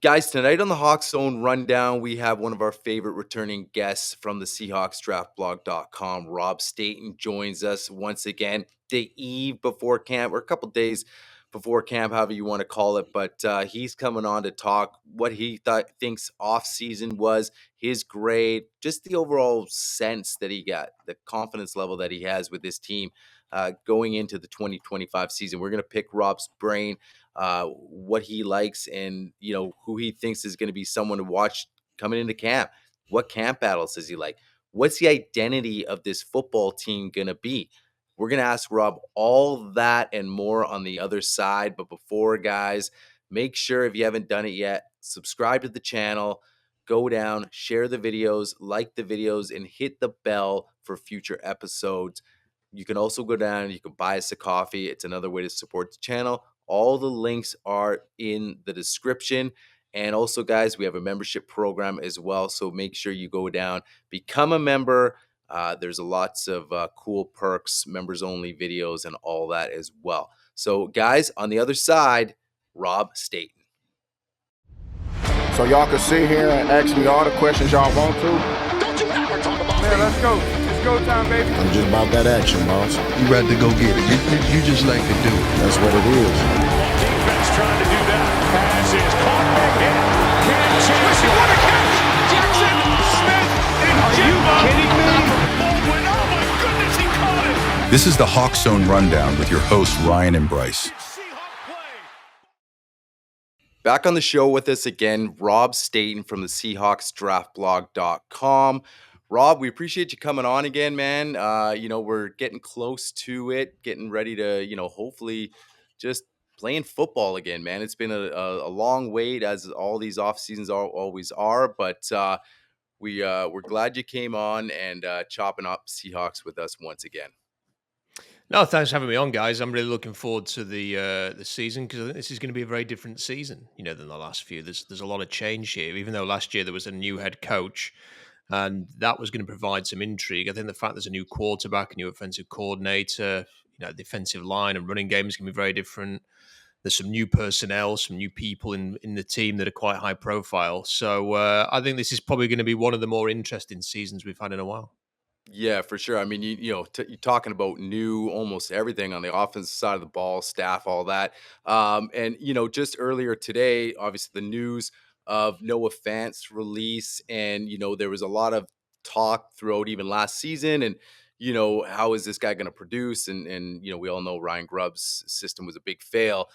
Guys, tonight on the HawksZone Rundown, we have one of our favorite returning guests from the Seahawks draftblog.com. Rob Staton joins us once again, the eve before camp, or a couple days before camp, however you want to call it. But he's coming on to talk what he thinks offseason was, his grade, just the overall sense that he got, the confidence level that he has with this team going into the 2025 season. We're going to pick Rob's brain, what he likes, and who he thinks is going to be someone to watch coming into camp. What camp battles does he like? What's the identity of this football team going to be? We're going to ask Rob all that and more on the other side. But before, guys, make sure, if you haven't done it yet, subscribe to the channel, go down, share the videos, like the videos, and hit the bell for future episodes. You can also go down, you can buy us a coffee. It's another way to support the channel. All the links are in the description. And also, guys, we have a membership program as well. So make sure you go down, become a member. There's lots of cool perks, members only videos, and all that as well. So, guys, on the other side, Rob Staton. So y'all can sit here and ask me all the questions y'all want to. Don't you ever talk about Man, let's go. It's go time, baby. I'm just about that action, boss. You ready to go get it. You just like to do it. That's what it is. Defense trying to do that. Pass is caught back in. Can't chase it. What a catch! Jackson Smith and Are you kidding me? Baldwin. Oh my goodness, he caught it. This is the HawksZone Rundown with your hosts, Ryan and Bryce. Back on the show with us again, Rob Staton from the Seahawks draftblog.com. Rob, we appreciate you coming on again, man. We're getting close to it, getting ready to, hopefully just playing football again, man. It's been a long wait, as all these off seasons always are, but we're glad you came on and chopping up Seahawks with us once again. No, thanks for having me on, guys. I'm really looking forward to the season, because I think this is going to be a very different season, than the last few. There's a lot of change here. Even though last year there was a new head coach, and that was going to provide some intrigue. I think the fact there's a new quarterback, a new offensive coordinator, the defensive line and running game is going to be very different. There's some new personnel, some new people in the team that are quite high profile. So I think this is probably going to be one of the more interesting seasons we've had in a while. Yeah, for sure. I mean, you're talking about new, almost everything on the offensive side of the ball, staff, all that. And just earlier today, obviously the news of Noah Fant's release, and there was a lot of talk throughout even last season, and how is this guy going to produce? And we all know Ryan Grubb's system was a big fail.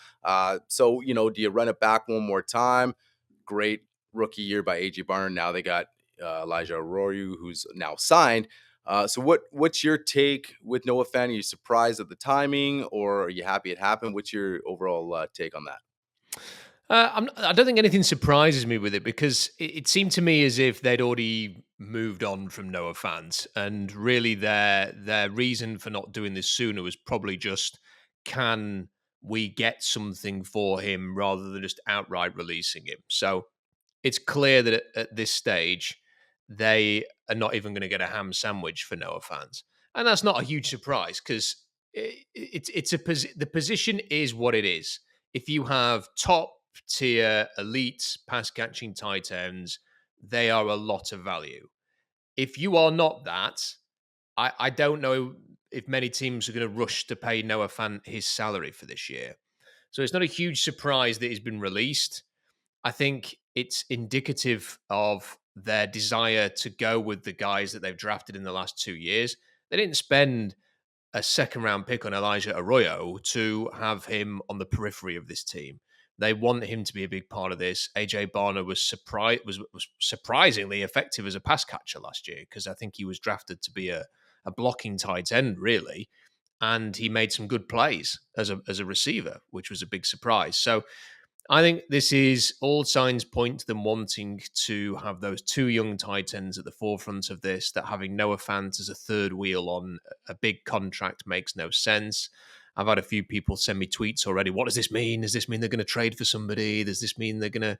So do you run it back one more time? Great rookie year by AJ Barner. Now they got Elijah Arroyo, who's now signed. So what's your take with Noah Fant? Are you surprised at the timing, or are you happy it happened? What's your overall take on that? I don't think anything surprises me with it, because it seemed to me as if they'd already moved on from Noah Fant, and really their reason for not doing this sooner was probably just, can we get something for him rather than just outright releasing him? So it's clear that at this stage they are not even going to get a ham sandwich for Noah Fant, and that's not a huge surprise, because the position is what it is. If you have top tier elite pass catching tight ends, they are a lot of value. If you are not that, I don't know if many teams are going to rush to pay Noah Fant his salary for this year. So it's not a huge surprise that he's been released. I think it's indicative of their desire to go with the guys that they've drafted in the last 2 years. They didn't spend a second-round pick on Elijah Arroyo to have him on the periphery of this team. They want him to be a big part of this. AJ Barner was surprisingly effective as a pass catcher last year, because I think he was drafted to be a blocking tight end, really, and he made some good plays as a receiver, which was a big surprise. So I think this is all signs point to them wanting to have those two young tight ends at the forefront of this, that having Noah Fant as a third wheel on a big contract makes no sense. I've had a few people send me tweets already. What does this mean? Does this mean they're going to trade for somebody? Does this mean they're going to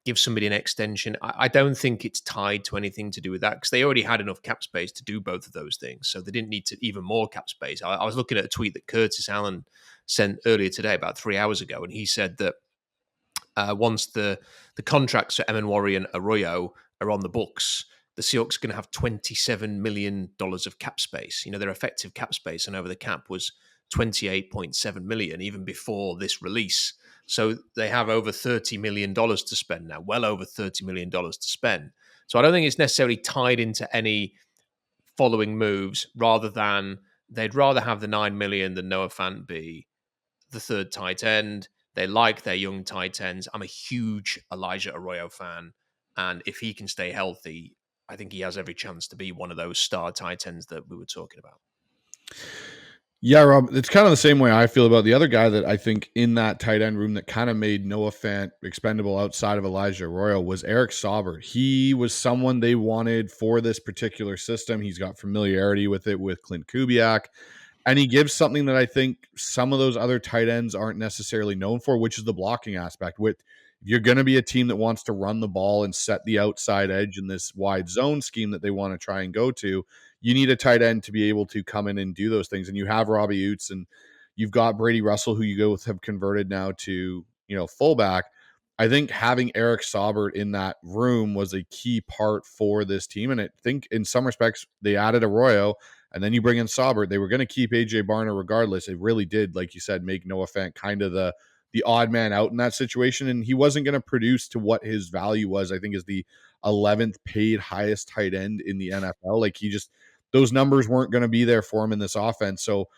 give somebody an extension? I don't think it's tied to anything to do with that, because they already had enough cap space to do both of those things. So they didn't need to even more cap space. I was looking at a tweet that Curtis Allen sent earlier today, about 3 hours ago, and he said that once the the contracts for Emenwari and Arroyo are on the books, the Seahawks are going to have $27 million of cap space. Their effective cap space and over the cap was $28.7 million even before this release. So they have over $30 million to spend now, well over $30 million to spend. So I don't think it's necessarily tied into any following moves, rather than they'd rather have the $9 million than Noah Fant be the third tight end. They like their young tight ends. I'm a huge Elijah Arroyo fan. And if he can stay healthy, I think he has every chance to be one of those star tight ends that we were talking about. Yeah, Rob, it's kind of the same way I feel about the other guy that I think in that tight end room that kind of made Noah Fant expendable outside of Elijah Arroyo was Eric Saubert. He was someone they wanted for this particular system. He's got familiarity with it with Clint Kubiak, and he gives something that I think some of those other tight ends aren't necessarily known for, which is the blocking aspect. If you're going to be a team that wants to run the ball and set the outside edge in this wide zone scheme that they want to try and go to, you need a tight end to be able to come in and do those things. And you have Robbie Oots, and you've got Brady Russell, who you have converted now to, fullback. I think having Eric Saubert in that room was a key part for this team. And I think in some respects, they added Arroyo, and then you bring in Saubert. They were going to keep AJ Barner regardless. It really did, like you said, make Noah Fant kind of the odd man out in that situation. And he wasn't going to produce to what his value was, I think, is the 11th paid highest tight end in the NFL. Like those numbers weren't going to be there for him in this offense. So,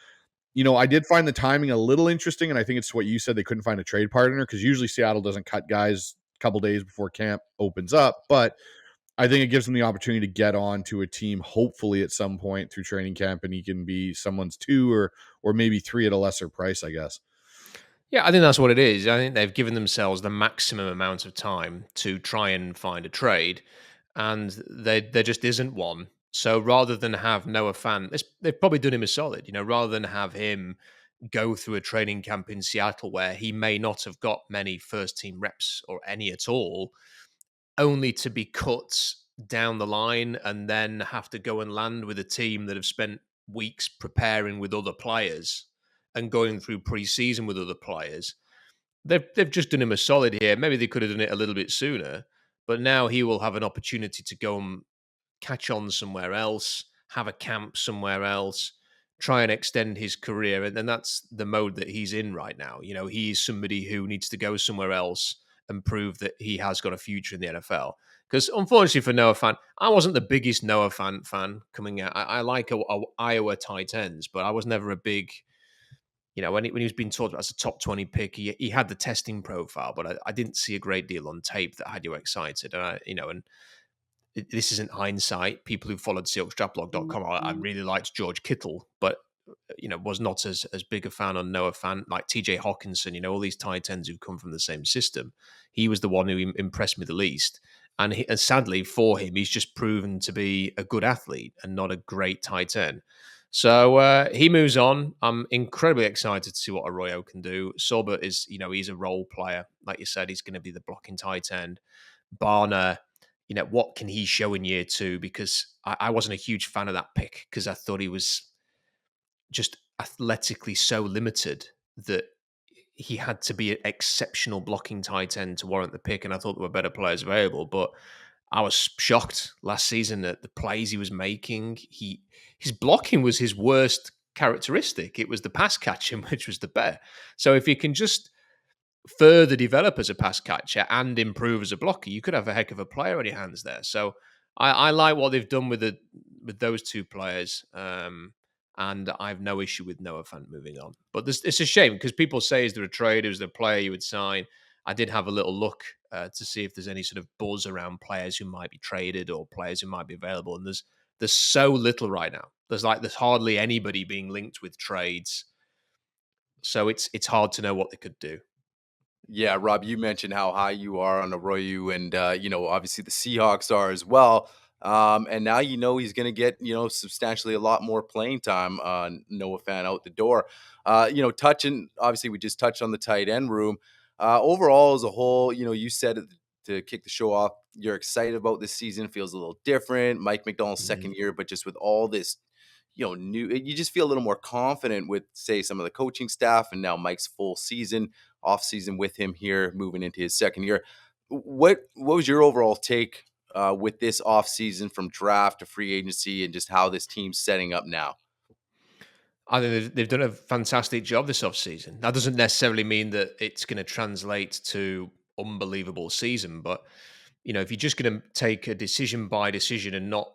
I did find the timing a little interesting, and I think it's what you said, they couldn't find a trade partner, because usually Seattle doesn't cut guys a couple days before camp opens up. But I think it gives him the opportunity to get on to a team, hopefully at some point through training camp, and he can be someone's 2 or maybe 3 at a lesser price, I guess. Yeah, I think that's what it is. I think they've given themselves the maximum amount of time to try and find a trade, and there just isn't one. So rather than have Noah Fant, they've probably done him a solid, rather than have him go through a training camp in Seattle where he may not have got many first team reps or any at all, only to be cut down the line and then have to go and land with a team that have spent weeks preparing with other players and going through pre-season with other players. They've just done him a solid here. Maybe they could have done it a little bit sooner, but now he will have an opportunity to go and catch on somewhere else, have a camp somewhere else, try and extend his career. And then that's the mode that he's in right now. He's somebody who needs to go somewhere else and prove that he has got a future in the NFL. Because unfortunately for Noah Fant, I wasn't the biggest Noah Fant fan coming out. I like Iowa tight ends, but I was never a big, when he was being talked about as a top 20 pick, he had the testing profile, but I didn't see a great deal on tape that had you excited. And this isn't hindsight. People who followed SeahawksDraftBlog.com, I really liked George Kittle, but was not as big a fan on Noah Fant, like TJ Hawkinson, all these tight ends who've come from the same system. He was the one who impressed me the least. And sadly for him, he's just proven to be a good athlete and not a great tight end. So he moves on. I'm incredibly excited to see what Arroyo can do. Saubert is, he's a role player. Like you said, he's going to be the blocking tight end. Barner, what can he show in year 2? Because I wasn't a huge fan of that pick, because I thought he was just athletically so limited that he had to be an exceptional blocking tight end to warrant the pick. And I thought there were better players available, but I was shocked last season at the plays he was making. His blocking was his worst characteristic. It was the pass catching, which was the better. So if he can just further develop as a pass catcher and improve as a blocker, you could have a heck of a player on your hands there. So I like what they've done with those two players. And I have no issue with Noah Fant moving on. But it's a shame, because people say, is there a trade? Is there a player you would sign? I did have a little look to see if there's any sort of buzz around players who might be traded or players who might be available. And there's so little right now. There's hardly anybody being linked with trades. So it's hard to know what they could do. Yeah, Rob, you mentioned how high you are on Arroyo, and obviously the Seahawks are as well. And now he's going to get substantially a lot more playing time on Noah Fant out the door. Obviously we just touched on the tight end room. Overall, as a whole, you said it, to kick the show off, you're excited about this season. Feels a little different. Mike McDonald's second year, but just with all this, new, you just feel a little more confident with, say, some of the coaching staff, and now Mike's full season, off season with him here, moving into his second year. What was your overall take with this offseason from draft to free agency and just how this team's setting up now? I think they've done a fantastic job this offseason. That doesn't necessarily mean that it's going to translate to unbelievable season, but if you're just going to take a decision by decision and not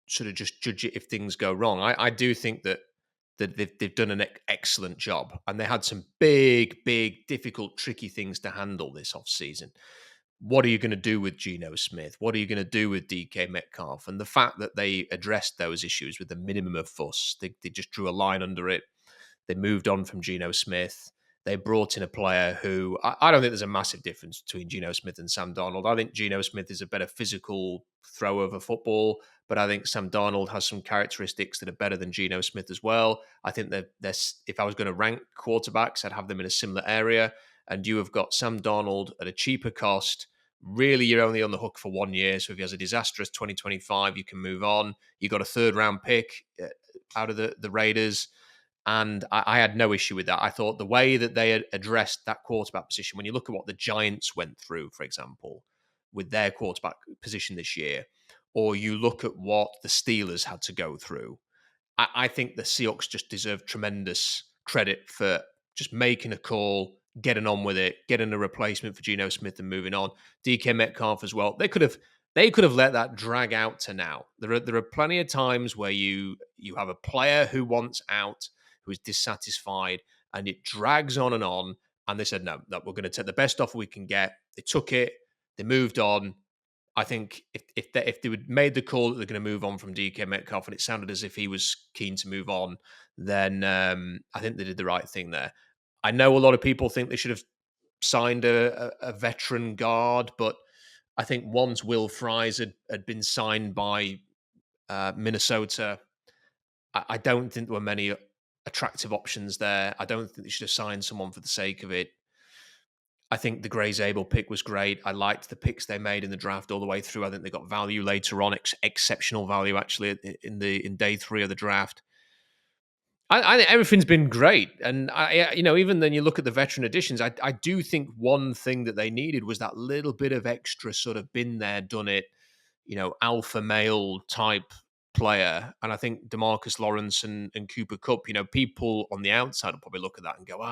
sort of just judge it if things go wrong, I do think that they've done an excellent job, and they had some big, difficult, tricky things to handle this offseason. What are you going to do with Geno Smith? What are you going to do with DK Metcalf? And the fact that they addressed those issues with a minimum of fuss, they just drew a line under it. They moved on from Geno Smith. They brought in a player who I don't think there's a massive difference between Geno Smith and Sam Darnold. I think Geno Smith is a better physical thrower of a football, but I think Sam Darnold has some characteristics that are better than Geno Smith as well. I think that if I was going to rank quarterbacks, I'd have them in a similar area. And you have got Sam Darnold at a cheaper cost. Really, you're only on the hook for 1 year. So if he has a disastrous 2025, you can move on. You got a third-round pick out of the Raiders. And I had no issue with that. I thought the way that they had addressed that quarterback position, when you look at what the Giants went through, for example, with their quarterback position this year, or you look at what the Steelers had to go through, I think the Seahawks just deserve tremendous credit for just making a call, getting on with it, getting a replacement for Geno Smith and moving on. DK Metcalf as well. They could have let that drag out to now. There are plenty of times where you have a player who wants out, who is dissatisfied, and it drags on, and they said, no, we're going to take the best offer we can get. They took it. They moved on. I think if they would made the call that they're going to move on from DK Metcalf, and it sounded as if he was keen to move on, then I think they did the right thing there. I know a lot of people think they should have signed a veteran guard, but I think once Will Fries had been signed by Minnesota, I don't think there were many attractive options there. I don't think they should have signed someone for the sake of it. I think the Gray Zabel pick was great. I liked the picks they made in the draft all the way through. I think they got value later on, exceptional value actually in day 3 of the draft. I think everything's been great, and even then you look at the veteran additions. I do think one thing that they needed was that little bit of extra sort of been there, done it, alpha male type player. And I think DeMarcus Lawrence and Cooper Kupp, people on the outside will probably look at that and go,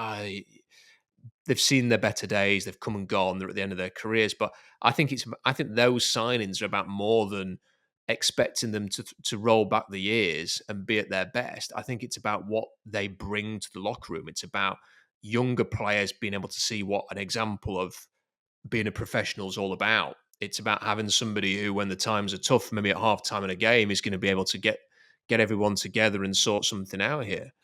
they've seen their better days, they've come and gone, they're at the end of their careers. But I think those signings are about more than expecting them to roll back the years and be at their best. I think it's about what they bring to the locker room. It's about younger players being able to see what an example of being a professional is all about. It's about having somebody who, when the times are tough, maybe at halftime in a game, is going to be able to get everyone together and sort something out here.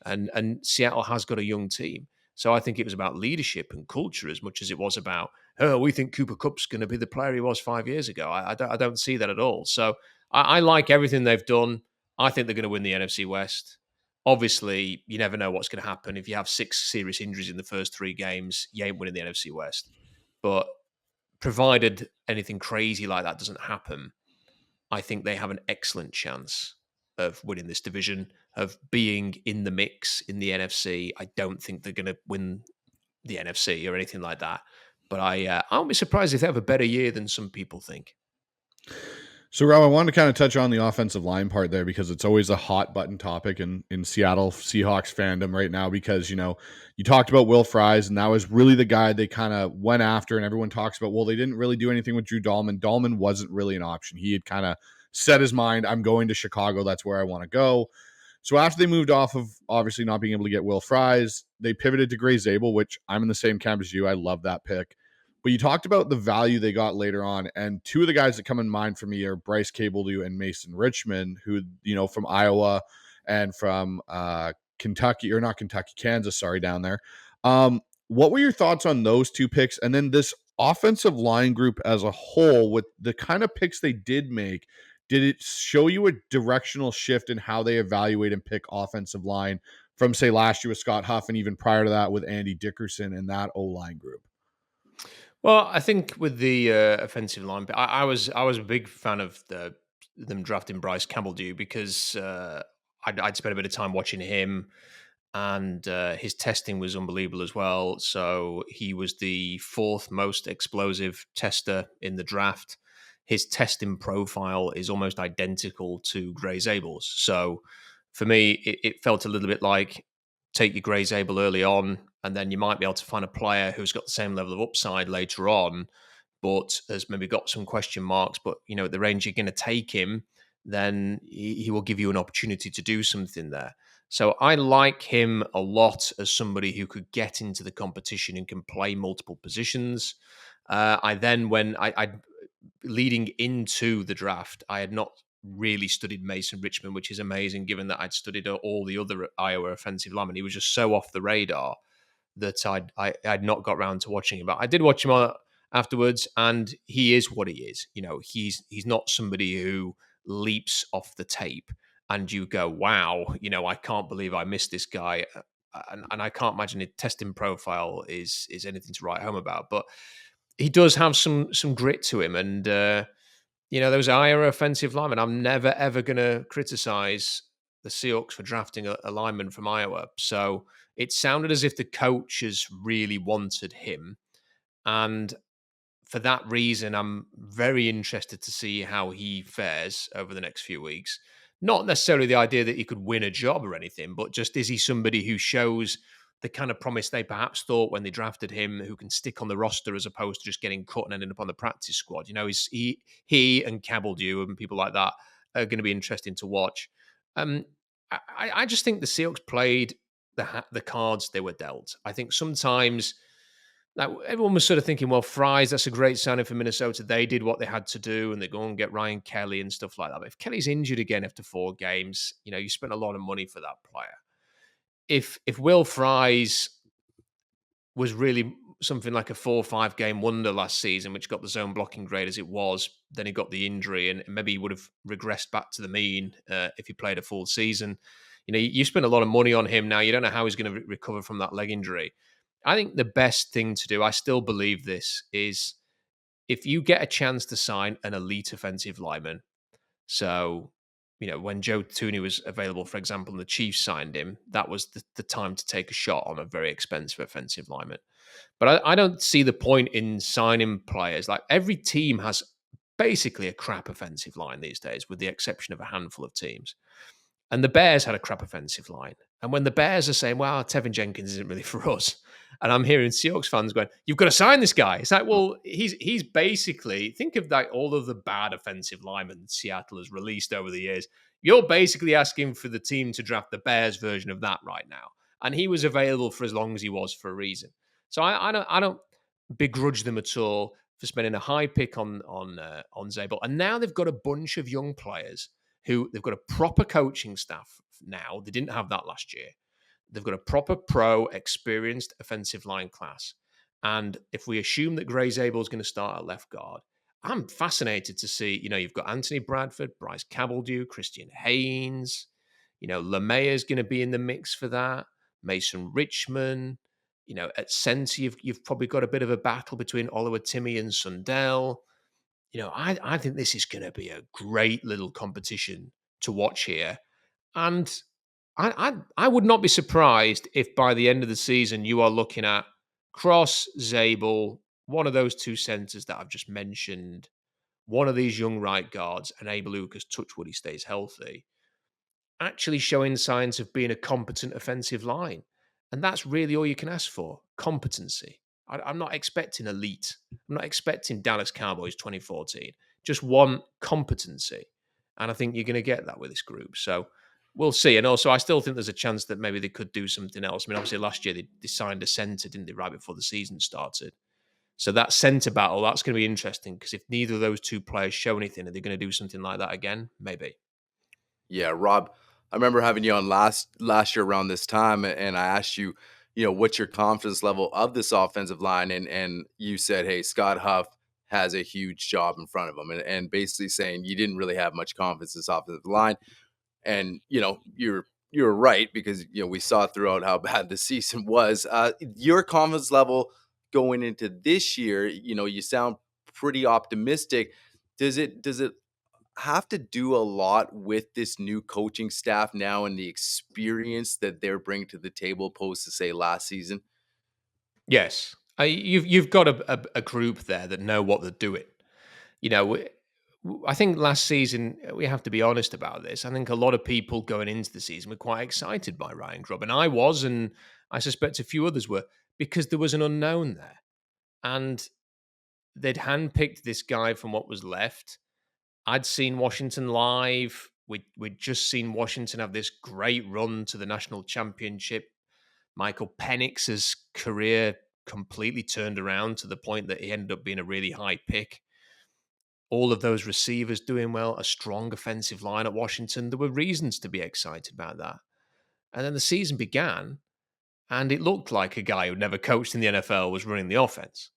And Seattle has got a young team. So I think it was about leadership and culture as much as it was about, we think Cooper Kupp's going to be the player he was 5 years ago. I don't see that at all. So I like everything they've done. I think they're going to win the NFC West. Obviously, you never know what's going to happen. If you have 6 serious injuries in the first 3 games, you ain't winning the NFC West. But provided anything crazy like that doesn't happen, I think they have an excellent chance of winning this division, of being in the mix in the NFC. I don't think they're going to win the NFC or anything like that. But I won't be surprised if they have a better year than some people think. So, Rob, I wanted to kind of touch on the offensive line part there because it's always a hot button topic in Seattle Seahawks fandom right now because, you talked about Will Fries, and that was really the guy they kind of went after, and everyone talks about, well, they didn't really do anything with Drew Dahlman. Dahlman wasn't really an option. He had kind of set his mind, I'm going to Chicago. That's where I want to go. So after they moved off of obviously not being able to get Will Fries, they pivoted to Gray Zabel, which I'm in the same camp as you. I love that pick. But you talked about the value they got later on, and 2 of the guys that come in mind for me are Bryce Cabeldue and Mason Richmond, who, from Iowa and from Kansas, down there. What were your thoughts on those 2 picks? And then this offensive line group as a whole, with the kind of picks they did make, did it show you a directional shift in how they evaluate and pick offensive line from, say, last year with Scott Huff and even prior to that with Andy Dickerson and that O-line group? Well, I think with the offensive line, I was a big fan of them drafting Bryce Cabeldue because I'd spent a bit of time watching him. and his testing was unbelievable as well. So he was the fourth most explosive tester in the draft. His testing profile is almost identical to Gray Zabel's. So for me, it felt a little bit like take your Gray Zabel early on, and then you might be able to find a player who's got the same level of upside later on, but has maybe got some question marks. But at the range you're going to take him, then he will give you an opportunity to do something there. So I like him a lot as somebody who could get into the competition and can play multiple positions. When I leading into the draft, I had not really studied Mason Richmond, which is amazing given that I'd studied all the other Iowa offensive linemen. He was just so off the radar that I'd not got around to watching him. But I did watch him afterwards, and he is what he is. He's not somebody who leaps off the tape and you go, wow, I can't believe I missed this guy. And I can't imagine his testing profile is anything to write home about. But he does have some grit to him. And, those Iowa offensive linemen, I'm never, ever going to criticize the Seahawks for drafting a lineman from Iowa. So it sounded as if the coaches really wanted him. And for that reason, I'm very interested to see how he fares over the next few weeks. Not necessarily the idea that he could win a job or anything, but just is he somebody who shows the kind of promise they perhaps thought when they drafted him, who can stick on the roster as opposed to just getting cut and ending up on the practice squad. Is he and Cabeldew and people like that are going to be interesting to watch. I just think the Seahawks played the cards they were dealt. I think sometimes now, everyone was sort of thinking, well, Fries, that's a great signing for Minnesota. They did what they had to do, and they go and get Ryan Kelly and stuff like that. But if Kelly's injured again after 4 games, you spent a lot of money for that player. If Will Fries was really something like a 4 or 5 game wonder last season, which got the zone blocking grade as it was, then he got the injury, and maybe he would have regressed back to the mean if he played a full season. You spent a lot of money on him now. You don't know how he's going to recover from that leg injury. I think the best thing to do, I still believe this, is if you get a chance to sign an elite offensive lineman. So, when Joe Tooney was available, for example, and the Chiefs signed him, that was the time to take a shot on a very expensive offensive lineman. But I don't see the point in signing players. Like, every team has basically a crap offensive line these days, with the exception of a handful of teams. And the Bears had a crap offensive line. And when the Bears are saying, well, Tevin Jenkins isn't really for us, and I'm hearing Seahawks fans going, you've got to sign this guy. It's like, well, he's basically, think of like all of the bad offensive linemen Seattle has released over the years. You're basically asking for the team to draft the Bears version of that right now. And he was available for as long as he was for a reason. So I don't begrudge them at all for spending a high pick on Zabel. And now they've got a bunch of young players who they've got a proper coaching staff now. They didn't have that last year. They've got a proper pro experienced offensive line class. And if we assume that Gray Zabel is going to start at left guard, I'm fascinated to see, you've got Anthony Bradford, Bryce Cabeldew, Christian Haynes, LeMay is going to be in the mix for that. Mason Richmond, at center, you've probably got a bit of a battle between Oliver Timmy and Sundell. I think this is going to be a great little competition to watch here. And I would not be surprised if by the end of the season you are looking at Cross, Zabel, one of those 2 centers that I've just mentioned, one of these young right guards, and Abe Lucas, touch wood, he stays healthy, actually showing signs of being a competent offensive line. And that's really all you can ask for, competency. I'm not expecting elite. I'm not expecting Dallas Cowboys 2014. Just want competency. And I think you're going to get that with this group. So we'll see. And also, I still think there's a chance that maybe they could do something else. I mean, obviously, last year they signed a center, didn't they, right before the season started? So that center battle, that's going to be interesting because if neither of those 2 players show anything, are they going to do something like that again? Maybe. Yeah, Rob, I remember having you on last year around this time, and I asked you, what's your confidence level of this offensive line, and you said, hey, Scott Huff has a huge job in front of him, and basically saying you didn't really have much confidence in this offensive line, and you're right because we saw throughout how bad the season was. Your confidence level going into this year, you sound pretty optimistic. Does it have to do a lot with this new coaching staff now and the experience that they're bringing to the table opposed to, say, last season? Yes, you've got a group there that know what they're doing. You know, I think last season, we have to be honest about this. I think a lot of people going into the season were quite excited by Ryan Grubb, and I was, and I suspect a few others were, because there was an unknown there, and they'd handpicked this guy from what was left. I'd seen Washington live. We'd just seen Washington have this great run to the national championship. Michael Penix's career completely turned around to the point that he ended up being a really high pick. All of those receivers doing well, a strong offensive line at Washington. There were reasons to be excited about that. And then the season began, and it looked like a guy who'd never coached in the NFL was running the offense.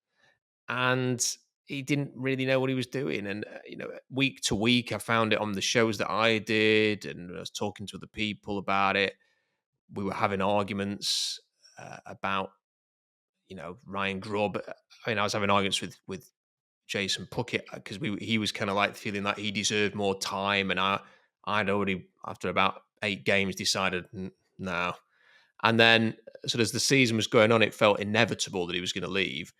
And he didn't really know what he was doing. And, week to week, I found it on the shows that I did, and I was talking to other people about it. We were having arguments about, Ryan Grubb. I mean, I was having arguments with Jason Puckett because he was kind of like feeling that he deserved more time, and I'd already, after about 8 games, decided no. And then, so as the season was going on, it felt inevitable that he was going to leave.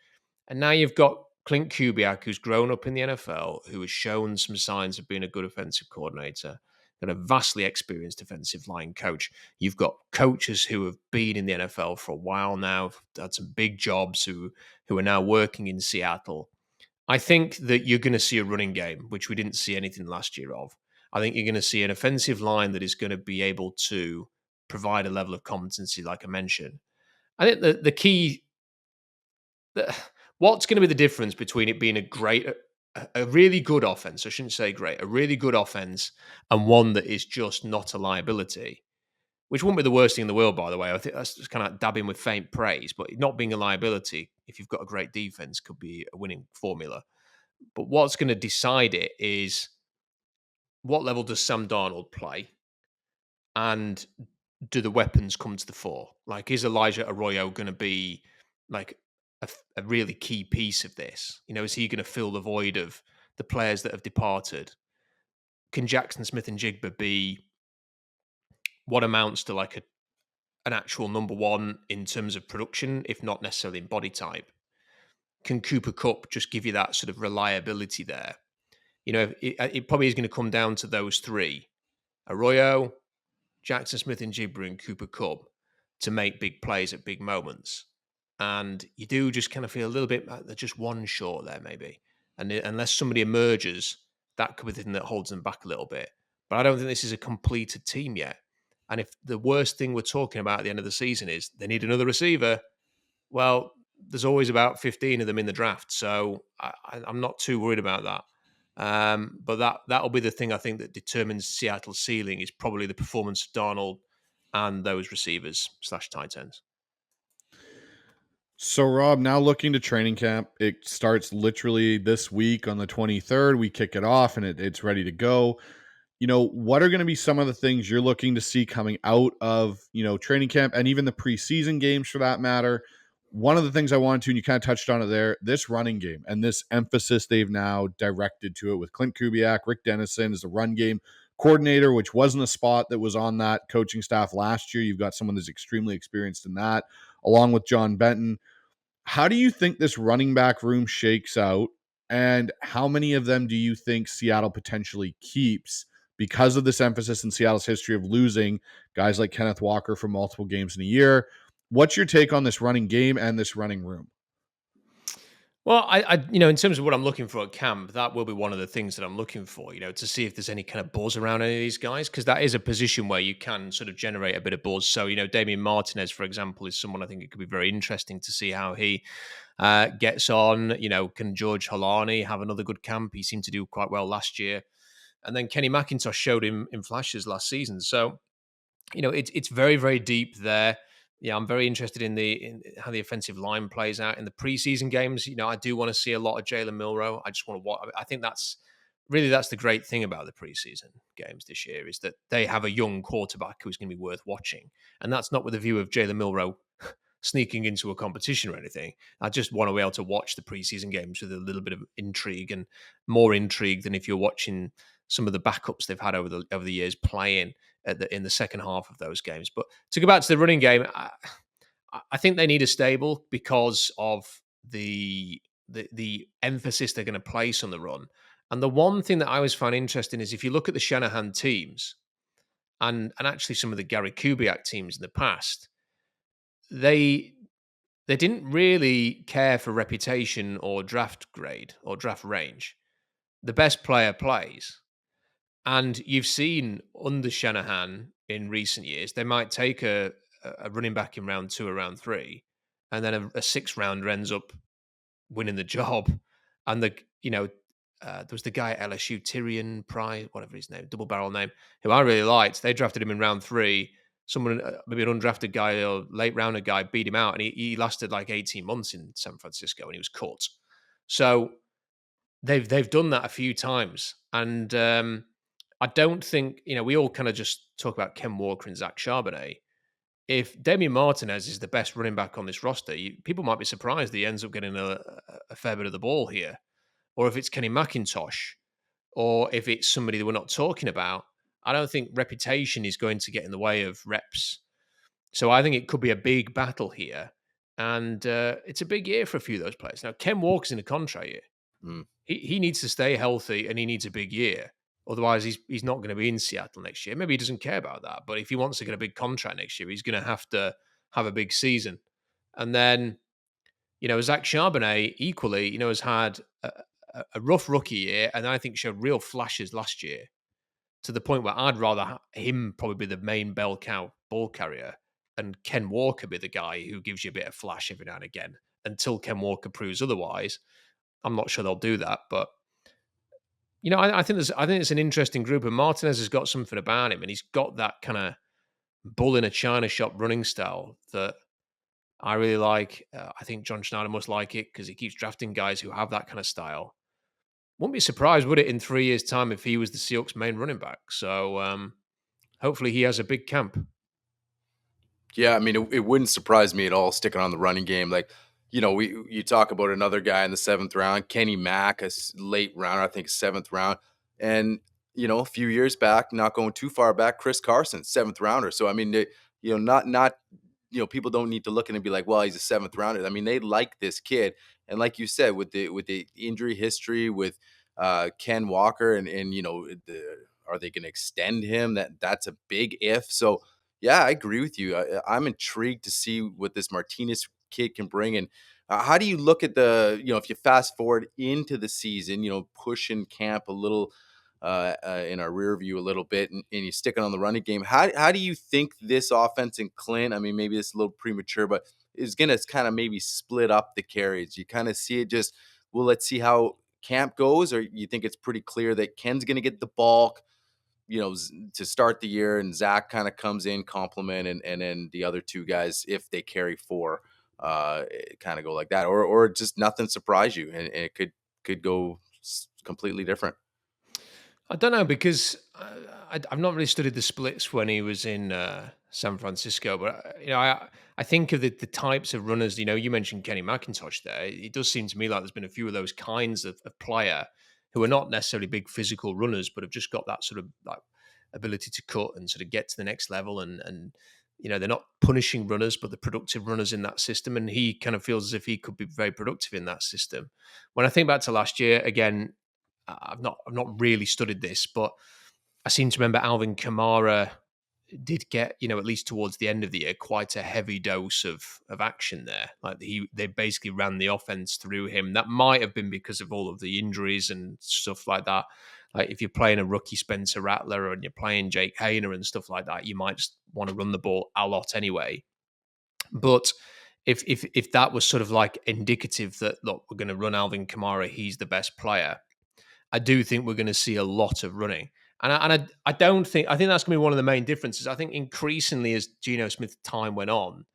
And now you've got Clint Kubiak, who's grown up in the NFL, who has shown some signs of being a good offensive coordinator, and a vastly experienced defensive line coach. You've got coaches who have been in the NFL for a while now, had some big jobs, who are now working in Seattle. I think that you're going to see a running game, which we didn't see anything last year of. I think you're going to see an offensive line that is going to be able to provide a level of competency, like I mentioned. I think the key, what's going to be the difference between it being a really good offense, I shouldn't say great, a really good offense, and one that is just not a liability, which wouldn't be the worst thing in the world, by the way. I think that's just kind of dabbing with faint praise, but not being a liability, if you've got a great defense, could be a winning formula. But what's going to decide it is, what level does Sam Darnold play? And do the weapons come to the fore? Like, is Elijah Arroyo going to be like a really key piece of this? Is he going to fill the void of the players that have departed? Can Jackson Smith and Jigba be what amounts to like an actual number one in terms of production, if not necessarily in body type? Can Cooper Kupp just give you that sort of reliability there? It probably is going to come down to those three: Arroyo, Jackson Smith and Jigba, and Cooper Kupp, to make big plays at big moments. And you do just kind of feel a little bit like they're just one short there, maybe. And unless somebody emerges, that could be the thing that holds them back a little bit. But I don't think this is a completed team yet. And if the worst thing we're talking about at the end of the season is they need another receiver, well, there's always about 15 of them in the draft. So I'm not too worried about that. But that'll be the thing, I think, that determines Seattle's ceiling, is probably the performance of Darnold and those receivers / tight ends. So, Rob, now looking to training camp, it starts literally this week on the 23rd. We kick it off and it's ready to go. What are going to be some of the things you're looking to see coming out of, training camp and even the preseason games for that matter? One of the things I wanted to, and you kind of touched on it there, this running game and this emphasis they've now directed to it with Clint Kubiak. Rick Dennison is the run game coordinator, which wasn't a spot that was on that coaching staff last year. You've got someone that's extremely experienced in that, along with John Benton. How do you think this running back room shakes out? And how many of them do you think Seattle potentially keeps because of this emphasis in Seattle's history of losing guys like Kenneth Walker for multiple games in a year? What's your take on this running game and this running room? Well, I in terms of what I'm looking for at camp, that will be one of the things that I'm looking for, to see if there's any kind of buzz around any of these guys, because that is a position where you can sort of generate a bit of buzz. So, Damian Martinez, for example, is someone I think it could be very interesting to see how he gets on. Can George Holani have another good camp? He seemed to do quite well last year. And then Kenny McIntosh showed him in flashes last season. So, it's very, very deep there. Yeah, I'm very interested in how the offensive line plays out in the preseason games. I do want to see a lot of Jalen Milroe. I just want to watch. I think that's the great thing about the preseason games this year, is that they have a young quarterback who's going to be worth watching. And that's not with a view of Jalen Milroe sneaking into a competition or anything. I just want to be able to watch the preseason games with a little bit of intrigue, and more intrigue than if you're watching some of the backups they've had over the years playing in the second half of those games. But to go back to the running game, I think they need a stable because of the emphasis they're going to place on the run. And the one thing that I always found interesting is if you look at the Shanahan teams and actually some of the Gary Kubiak teams in the past, they didn't really care for reputation or draft grade or draft range. The best player plays. And you've seen under Shanahan in recent years, they might take a running back in round 2 or round 3, and then a sixth rounder ends up winning the job. And there was the guy at LSU, Tyrion Price, whatever his name, double barrel name, who I really liked. They drafted him in round 3. Someone, maybe an undrafted guy or late rounder guy, beat him out, and he lasted like 18 months in San Francisco, and he was cut. So they've done that a few times, and I don't think we all kind of just talk about Ken Walker and Zach Charbonnet. If Damian Martinez is the best running back on this roster, people might be surprised that he ends up getting a fair bit of the ball here. Or if it's Kenny McIntosh, or if it's somebody that we're not talking about, I don't think reputation is going to get in the way of reps. So I think it could be a big battle here. And it's a big year for a few of those players. Now, Ken Walker's in a contract year. Mm. He needs to stay healthy and he needs a big year. Otherwise, he's not going to be in Seattle next year. Maybe he doesn't care about that. But if he wants to get a big contract next year, he's going to have a big season. And then, Zach Charbonnet equally, has had a rough rookie year and I think showed real flashes last year to the point where I'd rather him probably be the main bell cow ball carrier and Ken Walker be the guy who gives you a bit of flash every now and again until Ken Walker proves otherwise. I'm not sure they'll do that, but I think it's an interesting group, and Martinez has got something about him, and he's got that kind of bull in a china shop running style that I really like. I think John Schneider must like it because he keeps drafting guys who have that kind of style. Wouldn't be surprised, would it, in 3 years' time if he was the Seahawks' main running back? So hopefully he has a big camp. Yeah, I mean, it wouldn't surprise me at all sticking on the running game. Like, you talk about another guy in the 7th round, Kenny Mack, a late rounder, I think 7th round. And, a few years back, not going too far back, Chris Carson, 7th rounder. So, I mean, not people don't need to look and be like, well, he's a 7th rounder. I mean, they like this kid. And like you said, with the injury history with Ken Walker and are they going to extend him? That's a big if. So, yeah, I agree with you. I'm intrigued to see what this Martinez kid can bring. And how do you look at if you fast forward into the season, pushing camp a little in our rear view a little bit and you sticking on the running game. How do you think this offense in Clint, I mean, maybe it's a little premature, but is going to kind of maybe split up the carries? You kind of see it just, well, let's see how camp goes, or you think it's pretty clear that Ken's going to get the bulk, to start the year, and Zach kind of comes in, compliment, and then the other two guys, if they carry 4, kind of go like that, or just nothing surprise you, and it could go completely different. I don't know because I've not really studied the splits when he was in San Francisco, but I think of the types of runners. You mentioned Kenny McIntosh there. It does seem to me like there's been a few of those kinds of player who are not necessarily big physical runners, but have just got that sort of like ability to cut and sort of get to the next level. And they're not punishing runners, but the productive runners in that system. And he kind of feels as if he could be very productive in that system. When I think back to last year, again, I've not really studied this, but I seem to remember Alvin Kamara did get, at least towards the end of the year, quite a heavy dose of action there. Like they basically ran the offense through him. That might have been because of all of the injuries and stuff like that. Like if you're playing a rookie Spencer Rattler and you're playing Jake Hayner and stuff like that, you might just want to run the ball a lot anyway. But if that was sort of like indicative that, look, we're going to run Alvin Kamara, he's the best player, I do think we're going to see a lot of running. And I think that's going to be one of the main differences. I think increasingly as Geno Smith's time went on,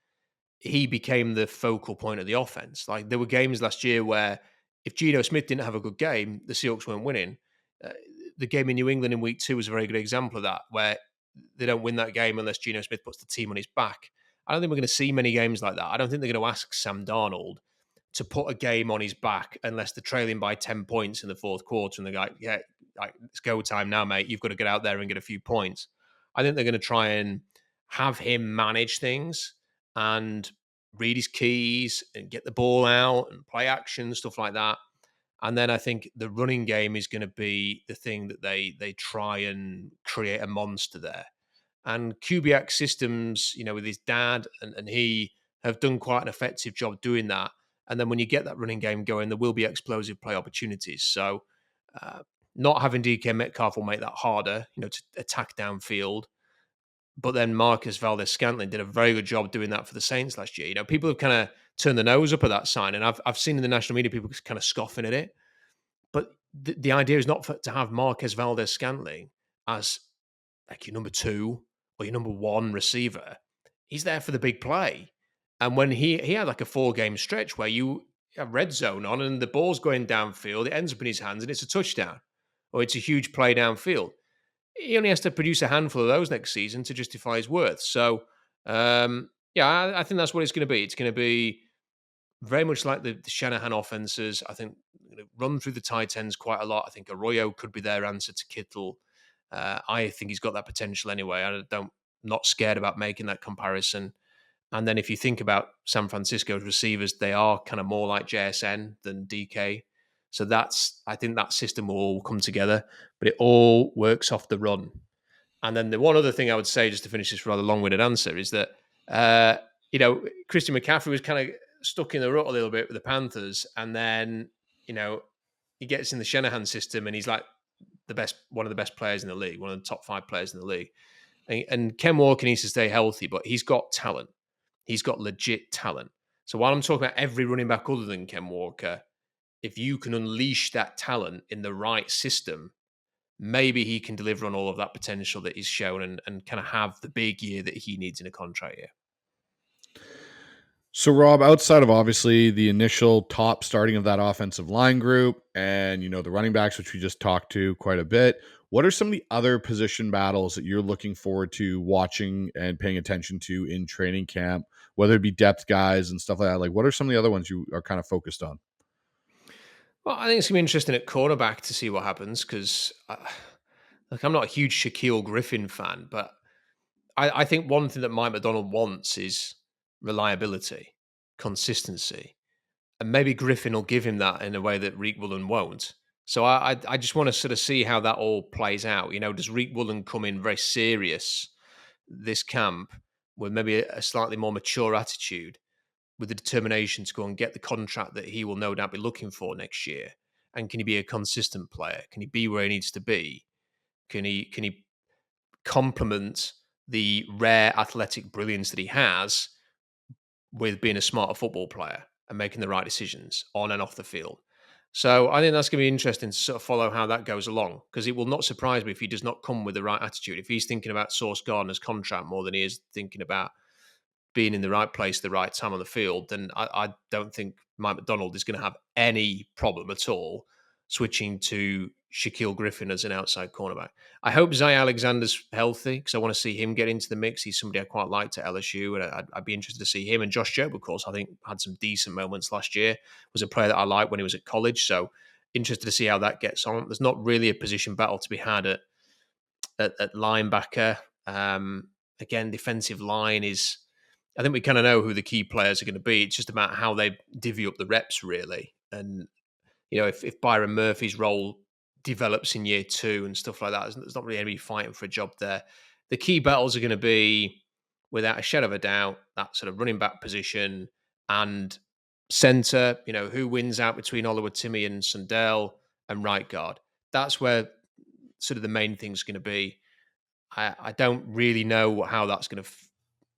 he became the focal point of the offense. Like there were games last year where if Geno Smith didn't have a good game, the Seahawks weren't winning. The game in New England in week 2 was a very good example of that, where they don't win that game unless Geno Smith puts the team on his back. I don't think we're going to see many games like that. I don't think they're going to ask Sam Darnold to put a game on his back unless they're trailing by 10 points in the 4th quarter and they're like, yeah, like, it's go time now, mate. You've got to get out there and get a few points. I think they're going to try and have him manage things and read his keys and get the ball out and play action, stuff like that. And then I think the running game is going to be the thing that they try and create a monster there. And Kubiak systems, with his dad and he have done quite an effective job doing that. And then when you get that running game going, there will be explosive play opportunities. So uh, not having DK Metcalf will make that harder, to attack downfield. But then Marcus Valdez-Scantling did a very good job doing that for the Saints last year. People have kind of turned their nose up at that sign, and I've seen in the national media people kind of scoffing at it. But the idea is not to have Marquez Valdez-Scantling as like your number 2 or your number 1 receiver. He's there for the big play. And when he had like a 4-game stretch where you have red zone on and the ball's going downfield, it ends up in his hands and it's a touchdown or it's a huge play downfield. He only has to produce a handful of those next season to justify his worth. So, I think that's what it's going to be. It's going to be very much like the Shanahan offenses. I think run through the tight ends quite a lot. I think Arroyo could be their answer to Kittle. I think he's got that potential anyway. Not scared about making that comparison. And then if you think about San Francisco's receivers, they are kind of more like JSN than DK. So I think that system will all come together, but it all works off the run. And then the one other thing I would say, just to finish this rather long-winded answer, is that, Christian McCaffrey was kind of stuck in the rut a little bit with the Panthers. And then, he gets in the Shanahan system and he's like one of the best players in the league, one of the top 5 players in the league. And Ken Walker needs to stay healthy, but he's got talent. He's got legit talent. So while I'm talking about every running back other than Ken Walker, if you can unleash that talent in the right system, maybe he can deliver on all of that potential that he's shown and kind of have the big year that he needs in a contract year. So, Rob, outside of obviously the initial top starting of that offensive line group and, the running backs, which we just talked to quite a bit, what are some of the other position battles that you're looking forward to watching and paying attention to in training camp, whether it be depth guys and stuff like that? Like, what are some of the other ones you are kind of focused on? Well, I think it's going to be interesting at cornerback to see what happens because, I'm not a huge Shaquille Griffin fan, but I think one thing that Mike McDonald wants is reliability, consistency, and maybe Griffin will give him that in a way that Reek Woolen won't. So I just want to sort of see how that all plays out. Does Reek Woolen come in very serious this camp with maybe a slightly more mature attitude, with the determination to go and get the contract that he will no doubt be looking for next year? And can he be a consistent player? Can he be where he needs to be? Can he complement the rare athletic brilliance that he has with being a smarter football player and making the right decisions on and off the field? So I think that's going to be interesting to sort of follow how that goes along, because it will not surprise me if he does not come with the right attitude. If he's thinking about Sauce Gardner's contract more than he is thinking about being in the right place at the right time on the field, then I don't think Mike McDonald is going to have any problem at all switching to Shaquille Griffin as an outside cornerback. I hope Zay Alexander's healthy because I want to see him get into the mix. He's somebody I quite liked at LSU, and I'd be interested to see him. And Josh Jobe, of course, I think had some decent moments last year. Was a player that I liked when he was at college, so interested to see how that gets on. There's not really a position battle to be had at linebacker. Again, defensive line is, I think we kind of know who the key players are going to be. It's just about how they divvy up the reps, really. And, if Byron Murphy's role develops in year 2 and stuff like that, there's not really anybody fighting for a job there. The key battles are going to be, without a shadow of a doubt, that sort of running back position and center. Who wins out between Oluwatimi and Sundell and right guard. That's where sort of the main thing's going to be. I don't really know how that's going to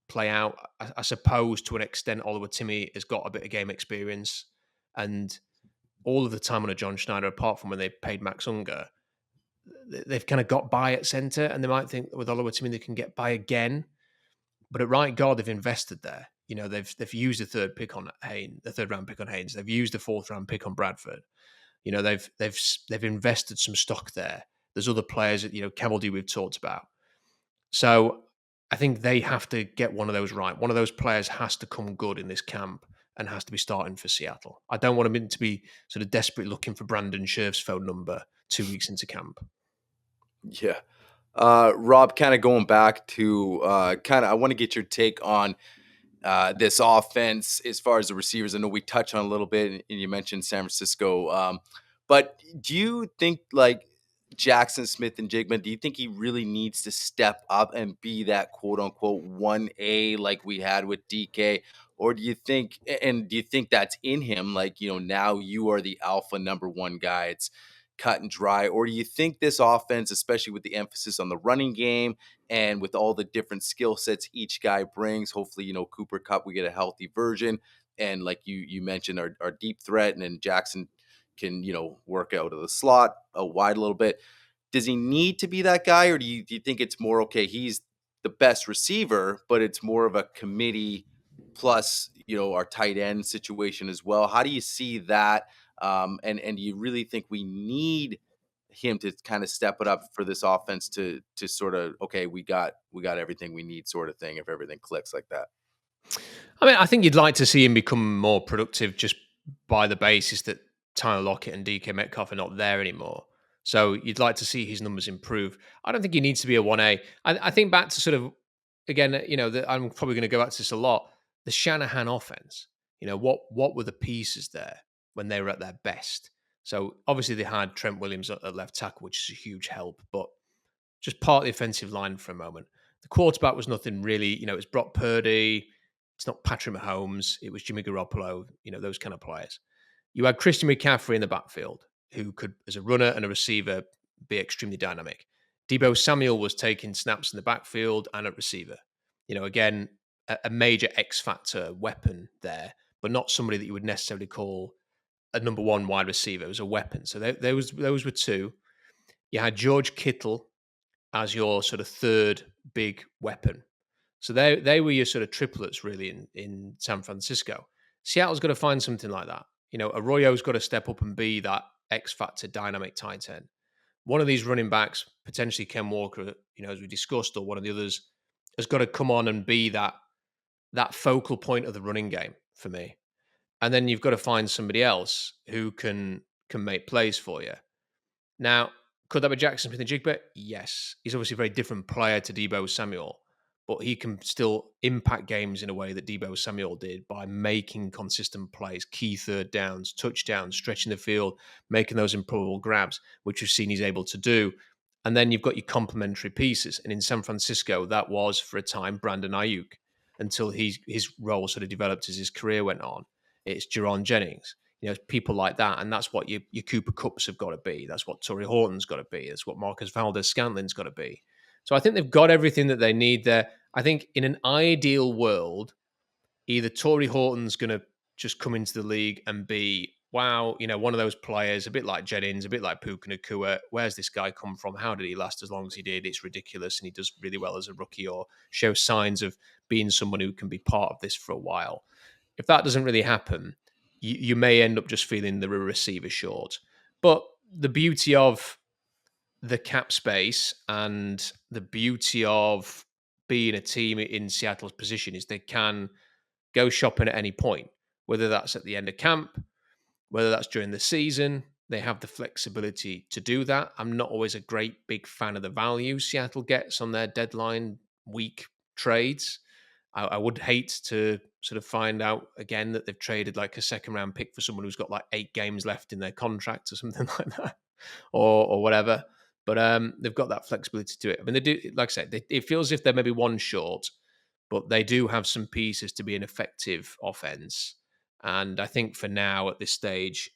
play out. I suppose to an extent, Oluwatimi has got a bit of game experience, and all of the time under John Schneider, apart from when they paid Max Unger, they've kind of got by at center, and they might think with Oluwatimi they can get by again. But at right guard, they've invested there. They've used the third round pick on Haynes. They've used the 4th round pick on Bradford. They've invested some stock there. There's other players that Cameldy we've talked about. So I think they have to get one of those right. One of those players has to come good in this camp and has to be starting for Seattle. I don't want him to be sort of desperately looking for Brandon Scherf's phone number 2 weeks into camp. Yeah. Rob, kind of going back to I want to get your take on this offense as far as the receivers. I know we touched on a little bit, and you mentioned San Francisco. But do you think like Jackson Smith and Jigman, do you think he really needs to step up and be that quote unquote 1A like we had with DK? Or do you think, and do you think that's in him? Like, now you are the alpha number one guy. It's cut and dry. Or do you think this offense, especially with the emphasis on the running game, and with all the different skill sets each guy brings, hopefully, Cooper Kupp, we get a healthy version. And like you mentioned, our deep threat, and then Jackson can, work out of the slot wide a little bit. Does he need to be that guy? Or do you think it's more, okay, he's the best receiver, but it's more of a committee plus, our tight end situation as well? How do you see that? And do you really think we need him to kind of step it up for this offense to sort of, okay, we got everything we need, sort of thing, if everything clicks like that? I mean, I think you'd like to see him become more productive just by the basis that Tyler Lockett and DK Metcalf are not there anymore. So you'd like to see his numbers improve. I don't think he needs to be a 1A. I think back to sort of, again, I'm probably going to go back to this a lot, the Shanahan offense. What were the pieces there when they were at their best? So obviously they had Trent Williams at left tackle, which is a huge help, but just part of the offensive line for a moment. The quarterback was nothing really, it was Brock Purdy. It's not Patrick Mahomes. It was Jimmy Garoppolo, those kind of players. You had Christian McCaffrey in the backfield, who could, as a runner and a receiver, be extremely dynamic. Deebo Samuel was taking snaps in the backfield and at receiver. Again, a major X factor weapon there, but not somebody that you would necessarily call a number one wide receiver. It was a weapon. So those were two. You had George Kittle as your sort of third big weapon. So they were your sort of triplets really in San Francisco. Seattle's got to find something like that. Arroyo's got to step up and be that X factor dynamic tight end. One of these running backs, potentially Ken Walker, as we discussed, or one of the others, has got to come on and be that focal point of the running game for me. And then you've got to find somebody else who can make plays for you. Now, could that be Jackson Smith-Njigba? Yes. He's obviously a very different player to Deebo Samuel, but he can still impact games in a way that Deebo Samuel did by making consistent plays, key third downs, touchdowns, stretching the field, making those improbable grabs, which we've seen he's able to do. And then you've got your complementary pieces. And in San Francisco, that was, for a time, Brandon Ayuk, until his role sort of developed as his career went on. It's Jaron Jennings. People like that. And that's what your Cooper Kupps have got to be. That's what Torrey Horton's got to be. That's what Marcus Valdes-Scantlin's got to be. So I think they've got everything that they need there. I think in an ideal world, either Torrey Horton's going to just come into the league and be, wow, one of those players, a bit like Jennings, a bit like Puka Nacua. Where's this guy come from? How did he last as long as he did? It's ridiculous. And he does really well as a rookie, or shows signs of being someone who can be part of this for a while. If that doesn't really happen, you may end up just feeling the receiver short. But the beauty of the cap space and the beauty of being a team in Seattle's position is they can go shopping at any point, whether that's at the end of camp, whether that's during the season. They have the flexibility to do that. I'm not always a great big fan of the value Seattle gets on their deadline week trades. I would hate to sort of find out again that they've traded like a second round pick for someone who's got like 8 games left in their contract or something like that, or whatever. But they've got that flexibility to it. I mean, they do, like I said, it feels as if they're maybe one short, but they do have some pieces to be an effective offense. And I think for now, at this stage,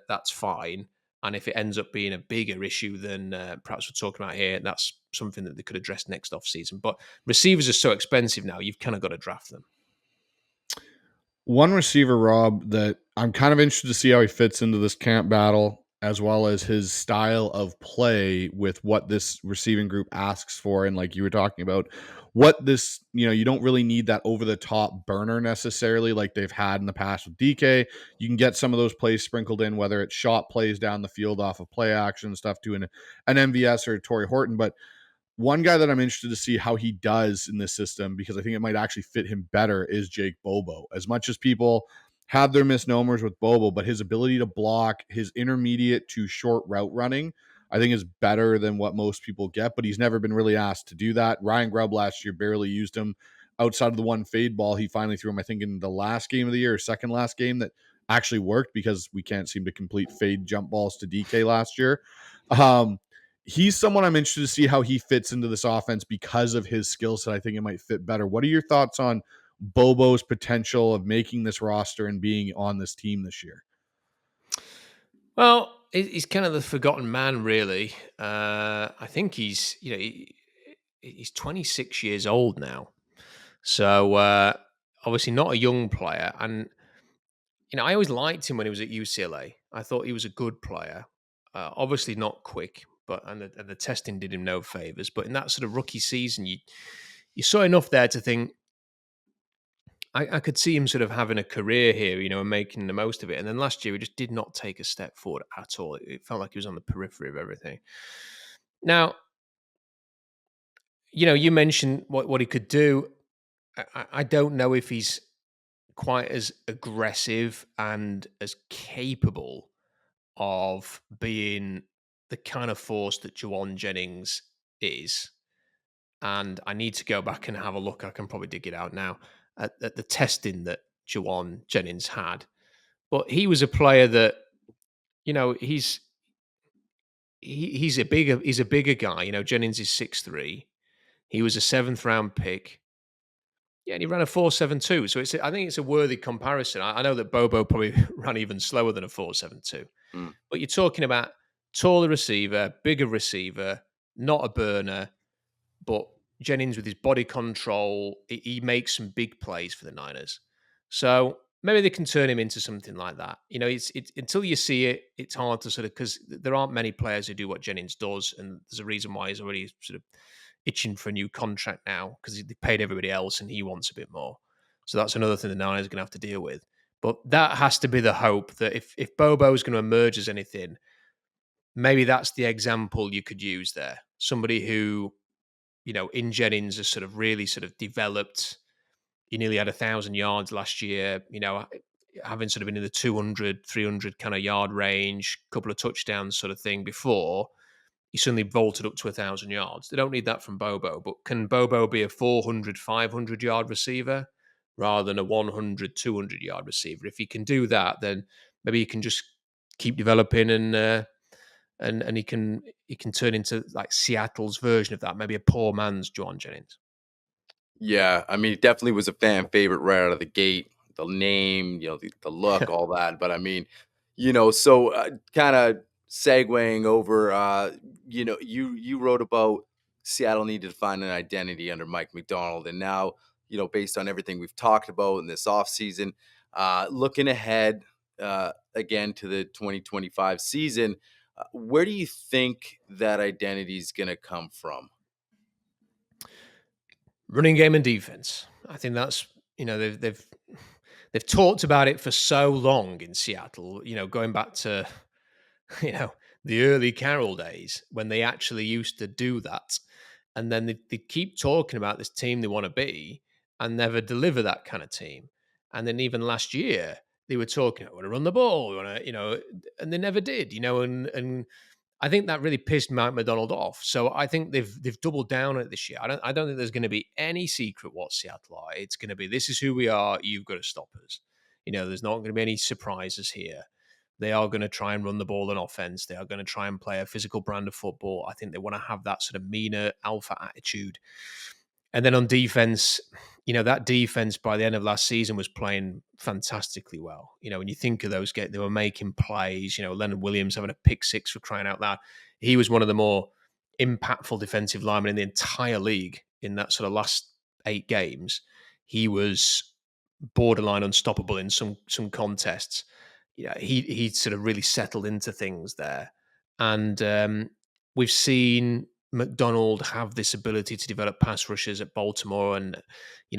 that's fine. And if it ends up being a bigger issue than perhaps we're talking about here, that's something that they could address next offseason. But receivers are so expensive now, you've kind of got to draft them. One receiver, Rob, that I'm kind of interested to see how he fits into this camp battle, as well as his style of play with what this receiving group asks for. And like you were talking about, what this, you don't really need that over-the-top burner necessarily like they've had in the past with DK. You can get some of those plays sprinkled in, whether it's shot plays down the field off of play action stuff to an MVS or a Torrey Horton. But one guy that I'm interested to see how he does in this system, because I think it might actually fit him better, is Jake Bobo. As much as people have their misnomers with Bobo, but his ability to block, his intermediate to short route running, I think is better than what most people get, but he's never been really asked to do that. Ryan Grubb last year barely used him outside of the one fade ball. He finally threw him, I think, in the last game of the year or second last game that actually worked because we can't seem to complete fade jump balls to DK last year. He's someone I'm interested to see how he fits into this offense because of his skill set. I think it might fit better. What are your thoughts on Bobo's potential of making this roster and being on this team this year? Well, he's kind of the forgotten man, really. I think he's, he's 26 years old now. So obviously not a young player. And, I always liked him when he was at UCLA. I thought he was a good player. Obviously not quick, but and the testing did him no favors. But in that sort of rookie season, you saw enough there to think, I could see him sort of having a career here, and making the most of it. And then last year, he just did not take a step forward at all. It felt like he was on the periphery of everything. Now, you mentioned what he could do. I don't know if he's quite as aggressive and as capable of being the kind of force that Juwan Jennings is. And I need to go back and have a look. I can probably dig it out now at the testing that Juwan Jennings had. But he was a player that, he's a bigger guy. Jennings is 6'3". He was a 7th round pick. Yeah, and he ran a 4.72. So I think it's a worthy comparison. I know that Bobo probably ran even slower than a 4.72. Mm. But you're talking about taller receiver, bigger receiver, not a burner, but Jennings with his body control, he makes some big plays for the Niners. So maybe they can turn him into something like that. It's until you see it, it's hard to sort of, because there aren't many players who do what Jennings does, and there's a reason why he's already sort of itching for a new contract now, because they paid everybody else and he wants a bit more. So that's another thing the Niners are going to have to deal with. But that has to be the hope, that if Bobo is going to emerge as anything, maybe that's the example you could use there. Somebody who, in Jennings has sort of really sort of developed. He nearly had 1,000 yards last year, having sort of been in the 200, 300 kind of yard range, couple of touchdowns sort of thing before. He suddenly vaulted up to 1,000 yards. They don't need that from Bobo, but can Bobo be a 400, 500 yard receiver rather than a 100, 200 yard receiver? If he can do that, then maybe he can just keep developing and he can turn into like Seattle's version of that, maybe a poor man's Juwan Jennings. Yeah, I mean, it definitely was a fan favorite right out of the gate. The name, the look, all that. But I mean, so kind of segueing over, you wrote about Seattle needed to find an identity under Mike McDonald, and now, based on everything we've talked about in this offseason, looking ahead again to the 2025 season, where do you think that identity is going to come from? Running game and defense. I think that's, they've talked about it for so long in Seattle, going back to, the early Carroll days when they actually used to do that. And then they keep talking about this team they want to be and never deliver that kind of team. And then even last year, they were talking, we want to run the ball, we want to, and they never did, and I think that really pissed Mike McDonald off. So I think they've doubled down on it this year. I don't think there's going to be any secret what Seattle are. It's going to be, this is who we are. You've got to stop us. There's not going to be any surprises here. They are going to try and run the ball on offense. They are going to try and play a physical brand of football. I think they want to have that sort of meaner alpha attitude. And then on defense, that defense by the end of last season was playing fantastically well. When you think of those guys, they were making plays. Leonard Williams having a pick six, for crying out loud. He was one of the more impactful defensive linemen in the entire league in that sort of last 8 games. He was borderline unstoppable in some contests. He sort of really settled into things there. And we've seen McDonald have this ability to develop pass rushers at Baltimore. And,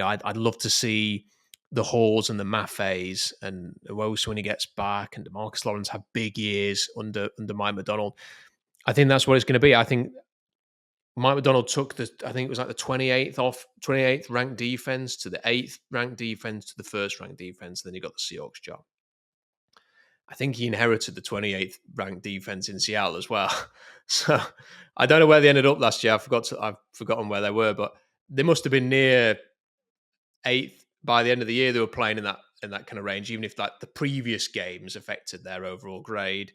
I'd love to see the Halls and the Maffeys and Owusu when he gets back, and DeMarcus Lawrence have big years under Mike McDonald. I think that's what it's going to be. I think Mike McDonald took I think it was like the 28th ranked defense to the 8th ranked defense to the 1st ranked defense. Then he got the Seahawks job. I think he inherited the 28th ranked defense in Seattle as well. So I don't know where they ended up last year. I've forgotten where they were, but they must have been near 8th by the end of the year. They were playing in that kind of range, even if like the previous games affected their overall grade.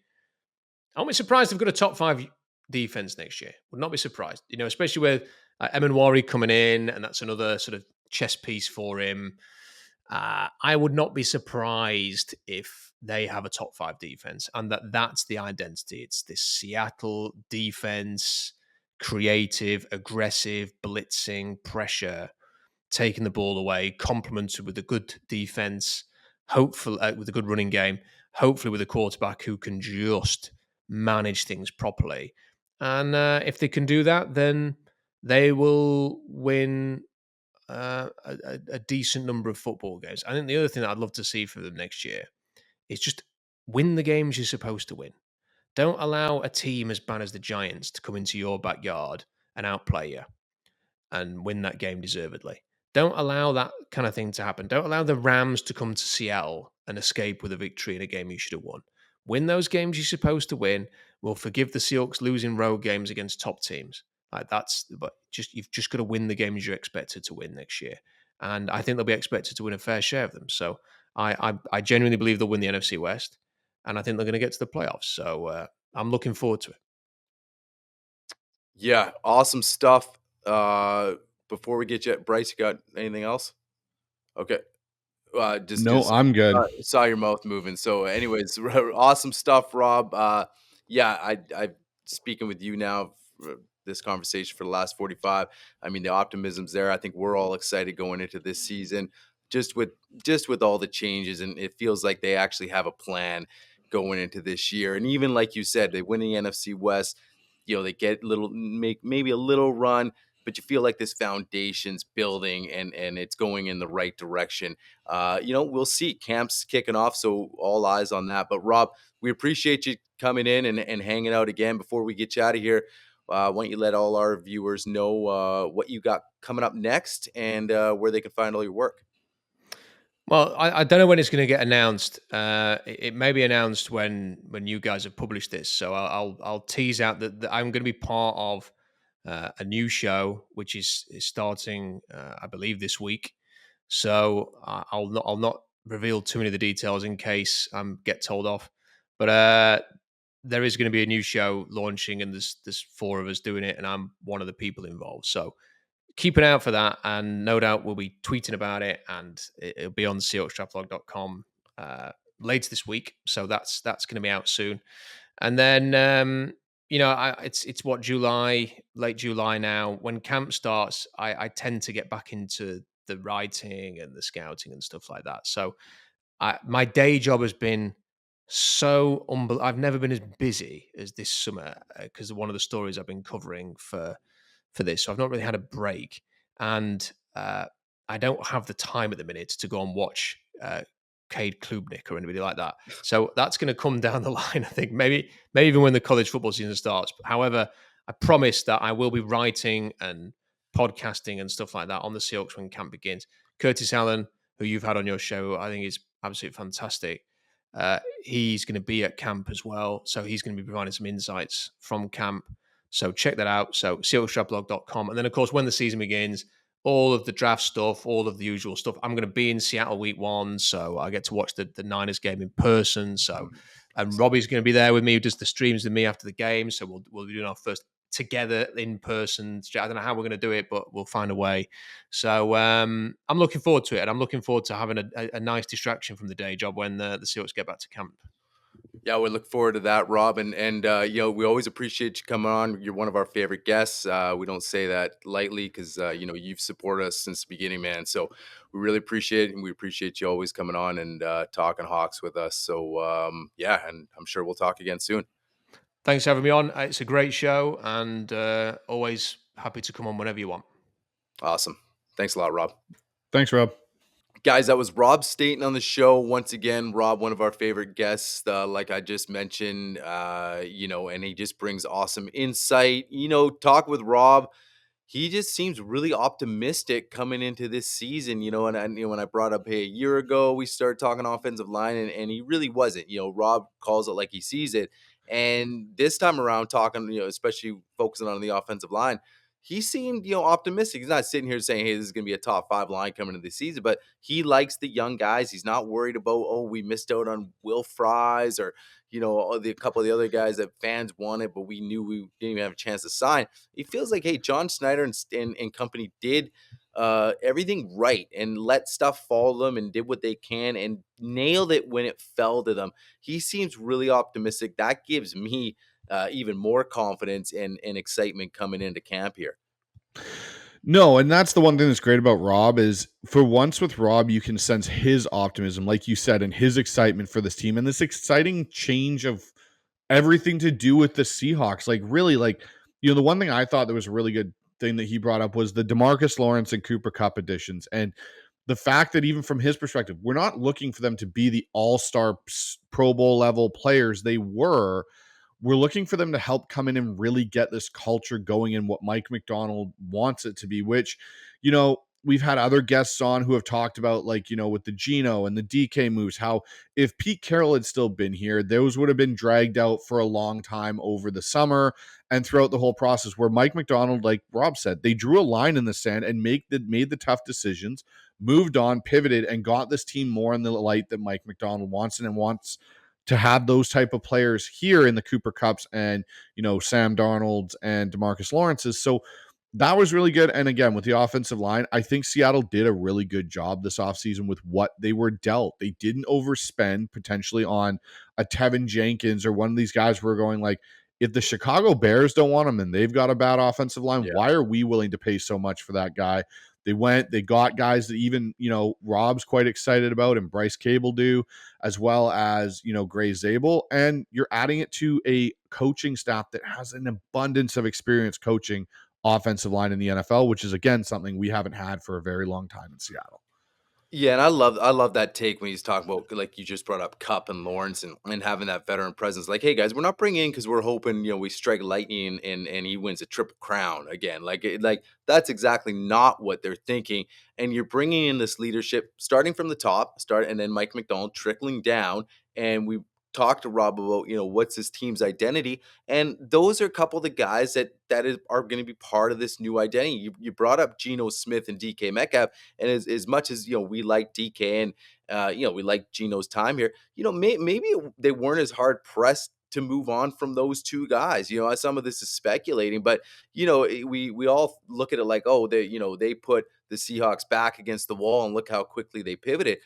I won't be surprised if they've got a top 5 defense next year. Would not be surprised, especially with Emanwari coming in, and that's another sort of chess piece for him. I would not be surprised if they have a top 5 defense, and that's the identity. It's this Seattle defense, creative, aggressive, blitzing, pressure, taking the ball away, complemented with a good defense, hopefully with a good running game, hopefully with a quarterback who can just manage things properly. And if they can do that, then they will win a decent number of football games. I think the other thing that I'd love to see for them next year is just win the games you're supposed to win. Don't allow a team as bad as the Giants to come into your backyard and outplay you and win that game deservedly. Don't allow that kind of thing to happen. Don't allow the Rams to come to Seattle and escape with a victory in a game you should have won. Win those games you're supposed to win. We'll forgive the Seahawks losing road games against top teams. But you've just got to win the games you're expected to win next year. And I think they'll be expected to win a fair share of them. So I genuinely believe they'll win the NFC West, and I think they're going to get to the playoffs. So I'm looking forward to it. Yeah, awesome stuff. Before we get you, Bryce, you got anything else? Okay. No, I'm good. Saw your mouth moving. So, anyways, awesome stuff, Rob. Yeah, I speaking with you now. This conversation for the last 45. I mean, the optimism's there. I think we're all excited going into this season, just with all the changes, and it feels like they actually have a plan going into this year. And even like you said, they win the NFC West. They get maybe a little run, but you feel like this foundation's building and it's going in the right direction. We'll see. Camp's kicking off, so all eyes on that. But Rob, we appreciate you coming in and hanging out again. Before we get you out of here, why don't you let all our viewers know what you got coming up next and where they can find all your work? Well, I don't know when it's going to get announced. It may be announced when you guys have published this. So I'll tease out that I'm going to be part of a new show which is starting, I believe, this week. So I'll not reveal too many of the details in case I get told off. But there is going to be a new show launching, and there's 4 of us doing it, and I'm one of the people involved. So keep an eye out for that, and no doubt we'll be tweeting about it, and it'll be on SeahawksDraftBlog.com later this week. So that's going to be out soon. And then it's what, late July now. When camp starts, I tend to get back into the writing and the scouting and stuff like that. So my day job has been so I've never been as busy as this summer because of one of the stories I've been covering for this. So I've not really had a break, and I don't have the time at the minute to go and watch Cade Klubnik or anybody like that. So that's going to come down the line, I think, maybe even when the college football season starts. However, I promise that I will be writing and podcasting and stuff like that on the Seahawks when camp begins. Curtis Allen, who you've had on your show, I think is absolutely fantastic. He's going to be at camp as well. So he's going to be providing some insights from camp. So check that out. So SeahawksDraftBlog.com. And then, of course, when the season begins, all of the draft stuff, all of the usual stuff. I'm going to be in Seattle week 1, so I get to watch the Niners game in person. So, and Robbie's going to be there with me, who does the streams with me after the game. So we'll be doing our first together in person. I don't know how we're going to do it, but we'll find a way. So I'm looking forward to it, and I'm looking forward to having a nice distraction from the day job when the Seahawks get back to camp. Yeah, we look forward to that, Rob. And we always appreciate you coming on. You're one of our favorite guests. We don't say that lightly because, you've supported us since the beginning, man. So we really appreciate it. And we appreciate you always coming on and talking Hawks with us. So, and I'm sure we'll talk again soon. Thanks for having me on. It's a great show, and always happy to come on whenever you want. Awesome. Thanks a lot, Rob. Thanks, Rob. Guys, that was Rob Staton on the show. Once again, Rob, one of our favorite guests, like I just mentioned, and he just brings awesome insight. Talk with Rob, he just seems really optimistic coming into this season, when I brought up, hey, a year ago, we started talking offensive line, and he really wasn't. Rob calls it like he sees it. And this time around, talking, especially focusing on the offensive line, he seemed, optimistic. He's not sitting here saying, hey, this is going to be a top 5 line coming into the season, but he likes the young guys. He's not worried about, oh, we missed out on Will Fries or, a couple of the other guys that fans wanted, but we knew we didn't even have a chance to sign. It feels like, hey, John Snyder and company did everything right and let stuff fall to them and did what they can and nailed it when it fell to them. He seems really optimistic. That gives me even more confidence and excitement coming into camp here. No, and that's the one thing that's great about Rob is for once with Rob, you can sense his optimism, like you said, and his excitement for this team and this exciting change of everything to do with the Seahawks. Like really, the one thing I thought that was a really good thing that he brought up was the DeMarcus Lawrence and Cooper Kupp additions. And the fact that even from his perspective, we're not looking for them to be the all-star Pro Bowl level players they were. We're looking for them to help come in and really get this culture going in what Mike McDonald wants it to be, which, we've had other guests on who have talked about, with the Geno and the DK moves, how if Pete Carroll had still been here, those would have been dragged out for a long time over the summer and throughout the whole process, where Mike McDonald, like Rob said, they drew a line in the sand and made the tough decisions, moved on, pivoted, and got this team more in the light that Mike McDonald wants and wants to have those type of players here in the Cooper Kupps and, Sam Darnold's and DeMarcus Lawrence's. So that was really good. And again, with the offensive line, I think Seattle did a really good job this offseason with what they were dealt. They didn't overspend potentially on a Tevin Jenkins or one of these guys who are going like, if the Chicago Bears don't want him and they've got a bad offensive line, why are we willing to pay so much for that guy? They got guys that even, Rob's quite excited about and Bryce Cable do, as well as, Gray Zabel. And you're adding it to a coaching staff that has an abundance of experience coaching offensive line in the NFL, which is, again, something we haven't had for a very long time in Seattle. Yeah, and I love that take when he's talking about, like you just brought up, Cup and Lawrence and having that veteran presence. Like, hey guys, we're not bringing in because we're hoping we strike lightning and he wins a triple crown again. Like that's exactly not what they're thinking. And you're bringing in this leadership starting from the top, and then Mike McDonald trickling down. And we talked to Rob about what's his team's identity, and those are a couple of the guys are going to be part of this new identity. You brought up Geno Smith and DK Metcalf. And as much as we like DK and we like Geno's time here, maybe they weren't as hard pressed to move on from those two guys. Some of this is speculating, but we all look at it like, oh, they put the Seahawks back against the wall and look how quickly they pivoted.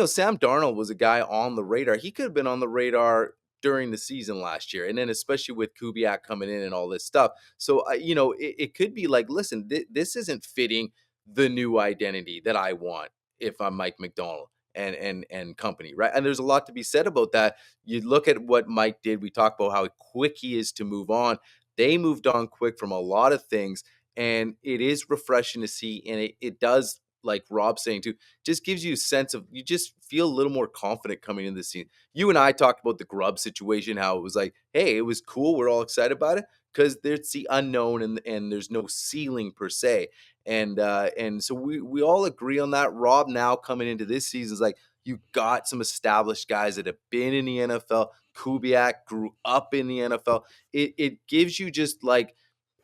Sam Darnold was a guy on the radar. He could have been on the radar during the season last year, and then especially with Kubiak coming in and all this stuff. So it could be like, listen, this isn't fitting the new identity that I want if I'm Mike McDonald and company, right? And there's a lot to be said about that. You look at what Mike did. We talk about how quick he is to move on. They moved on quick from a lot of things, and it is refreshing to see. And it does, like Rob's saying too, just gives you a sense of, you just feel a little more confident coming into the scene. You and I talked about the Grub situation, how it was like, hey, it was cool. We're all excited about it because there's the unknown and there's no ceiling per se. And so we all agree on that. Rob now coming into this season is like, you got some established guys that have been in the NFL. Kubiak grew up in the NFL. It gives you just like,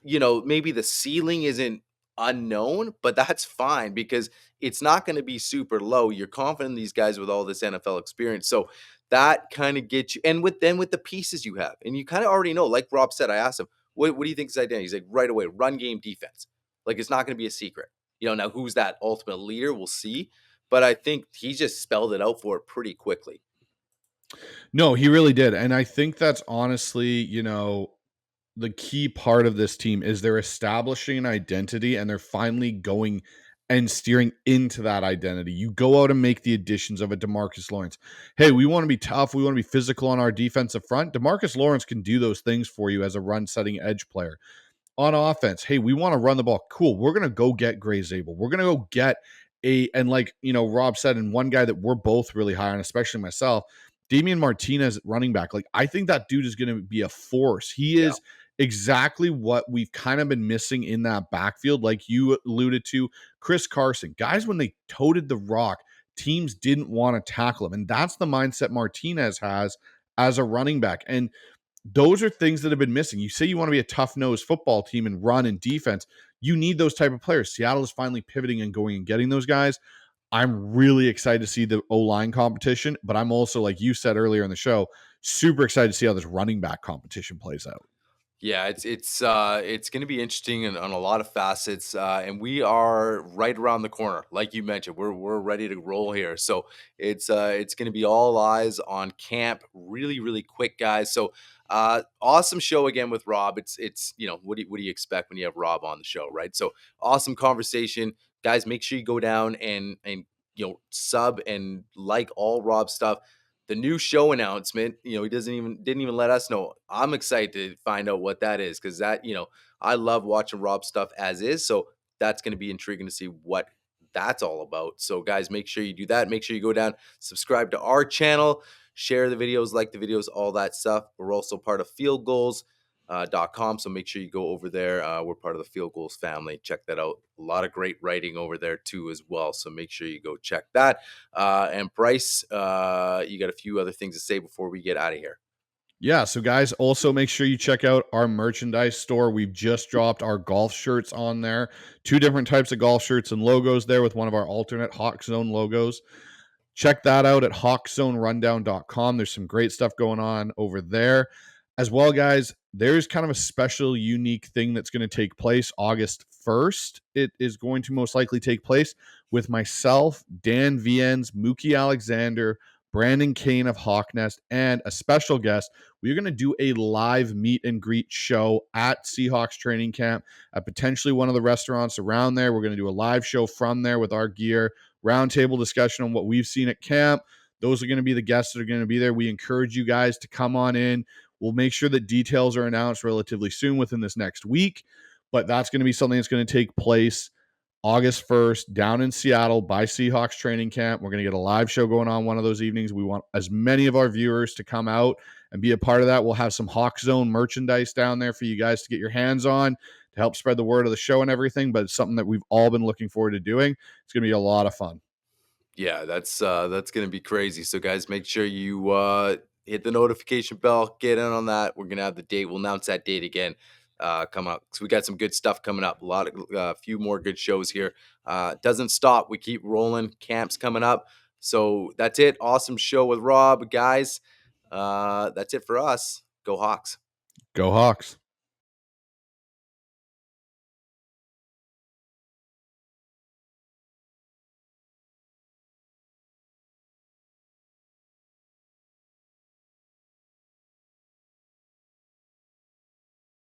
maybe the ceiling isn't unknown, but that's fine because it's not going to be super low. You're confident in these guys with all this NFL experience. So that kind of gets you, and with the pieces you have, and you kind of already know, like Rob said, I asked him, what do you think his identity? He's like, right away, run game defense. Like, it's not going to be a secret. Now who's that ultimate leader? We'll see. But I think he just spelled it out for it pretty quickly. No, he really did. And I think that's honestly, the key part of this team is they're establishing an identity and they're finally going and steering into that identity. You go out and make the additions of a DeMarcus Lawrence. Hey, we want to be tough. We want to be physical on our defensive front. DeMarcus Lawrence can do those things for you as a run-setting edge player. On offense, hey, we want to run the ball. Cool. We're going to go get Gray Zabel. We're going to go get and like, Rob said, and one guy that we're both really high on, especially myself, Damian Martinez running back. Like, I think that dude is going to be a force. He Yeah. is exactly what we've kind of been missing in that backfield. Like you alluded to, Chris Carson, guys, when they toted the rock, teams didn't want to tackle him. And that's the mindset Martinez has as a running back. And those are things that have been missing. You say you want to be a tough-nosed football team and run and defense. You need those type of players. Seattle is finally pivoting and going and getting those guys. I'm really excited to see the O-line competition, but I'm also, like you said earlier in the show, super excited to see how this running back competition plays out. Yeah, it's going to be interesting on a lot of facets, and we are right around the corner, like you mentioned. We're ready to roll here, so it's going to be all eyes on camp, really quick, guys. So awesome show again with Rob. It's what do you expect when you have Rob on the show, right? So awesome conversation, guys. Make sure you go down and sub and like all Rob stuff. The new show announcement, he didn't even let us know. I'm excited to find out what that is, because I love watching Rob stuff as is. So that's going to be intriguing to see what that's all about. So guys, make sure you do that. Make sure you go down, subscribe to our channel, share the videos, like the videos, all that stuff. We're also part of Field Goals. .com. So make sure you go over there. We're part of the Field Goals family. Check that out. A lot of great writing over there too as well. So make sure you go check that. And Bryce, you got a few other things to say before we get out of here. Yeah, so guys, also make sure you check out our merchandise store. We've just dropped our golf shirts on there. 2 different types of golf shirts and logos there with one of our alternate HawksZone logos. Check that out at HawksZoneRundown.com. There's some great stuff going on over there. As well, guys, there's kind of a special, unique thing that's going to take place August 1st. It is going to most likely take place with myself, Dan Viens, Mookie Alexander, Brandon Kane of Hawk Nest, and a special guest. We're going to do a live meet and greet show at Seahawks Training Camp at potentially one of the restaurants around there. We're going to do a live show from there with our gear, roundtable discussion on what we've seen at camp. Those are going to be the guests that are going to be there. We encourage you guys to come on in. We'll make sure that details are announced relatively soon within this next week, but that's going to be something that's going to take place August 1st down in Seattle by Seahawks Training Camp. We're going to get a live show going on one of those evenings. We want as many of our viewers to come out and be a part of that. We'll have some Hawk Zone merchandise down there for you guys to get your hands on to help spread the word of the show and everything, but it's something that we've all been looking forward to doing. It's going to be a lot of fun. Yeah, that's going to be crazy. So guys, make sure you hit the notification bell, get in on that. We're going to have the date. We'll announce that date again come up. So we got some good stuff coming up. A few more good shows here. Doesn't stop. We keep rolling. Camps coming up. So that's it. Awesome show with Rob, guys. That's it for us. Go Hawks. Go Hawks.